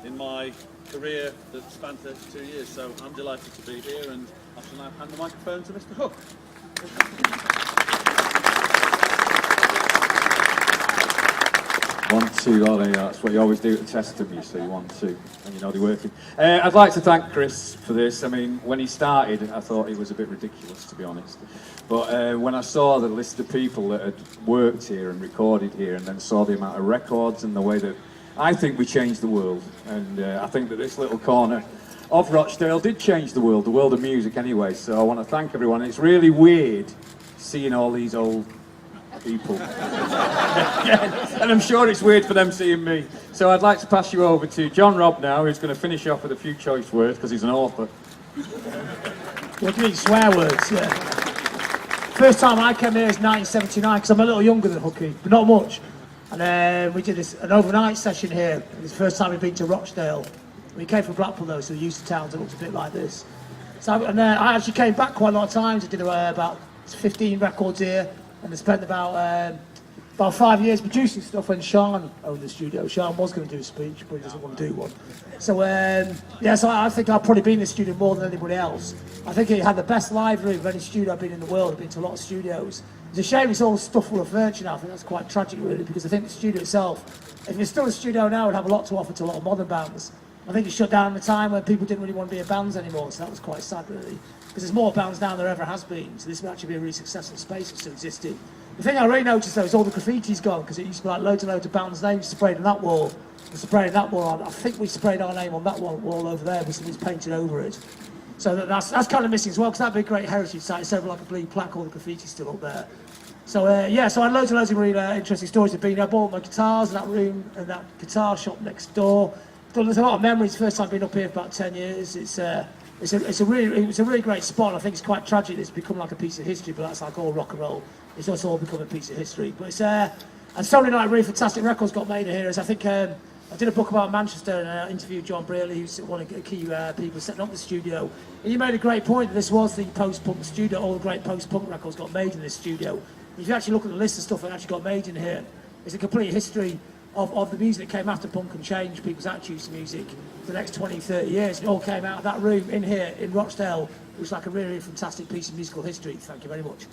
in my career that spanned 32 years. So I'm delighted to be here, and I shall now hand the microphone to Mr. Hook. 1, 2, Ollie, that's what you always do to test them, you see, 1, 2, and you know they're working. I'd like to thank Chris for this. I mean, when he started, I thought it was a bit ridiculous, to be honest. But when I saw the list of people that had worked here and recorded here, and then saw the amount of records and the way that, I think we changed the world. And I think that this little corner of Rochdale did change the world of music anyway. So I want to thank everyone. It's really weird seeing all these old people. And I'm sure it's weird for them seeing me. So I'd like to pass you over to John Robb now, who's going to finish off with a few choice words, because he's an author. What do you mean, swear words? Yeah. First time I came here is 1979, because I'm a little younger than Hooky, but not much. And we did an overnight session here. It was the first time we'd been to Rochdale. We came from Blackpool though, so we're used to towns that looked a bit like this. So I actually came back quite a lot of times. I did about 15 records here, and I spent about 5 years producing stuff when Sean owned the studio. Sean was going to do a speech, but he doesn't want to do one. So yeah, so I think I've probably been in the studio more than anybody else. I think it had the best live room of any studio I've been in the world. I've been to a lot of studios. It's a shame it's all stuff full of furniture now. I think that's quite tragic really, because I think the studio itself, if it's still a studio now, it would have a lot to offer to a lot of modern bands. I think it shut down at a time when people didn't really want to be in bands anymore, so that was quite sad really. Because there's more bands now than there ever has been, so this would actually be a really successful space if it still existed. The thing I really noticed though is all the graffiti's gone, because it used to be like loads and loads of bands' names sprayed on that wall, and spraying that wall on. I think we sprayed our name on that wall over there with something's painted over it. So that's kind of missing as well, because that'd be a great heritage site. It's over like a blue plaque, all the graffiti's still up there. So yeah, so I had loads and loads of really interesting stories of being there. I bought my guitars in that room and that guitar shop next door. There's a lot of memories. First time being up here for about 10 years. It was a really great spot. I think it's quite tragic that it's become like a piece of history, but that's like all rock and roll. It's also all become a piece of history. But it's and so many like really fantastic records got made here. I think I did a book about Manchester and I interviewed John Brearley, who's one of the key people setting up the studio. And he made a great point that this was the post-punk studio. All the great post-punk records got made in this studio. If you actually look at the list of stuff that actually got made in here, it's a complete history of the music that came after punk and changed people's attitudes to music for the next 20, 30 years. It all came out of that room in here in Rochdale. It was like a really, really fantastic piece of musical history. Thank you very much.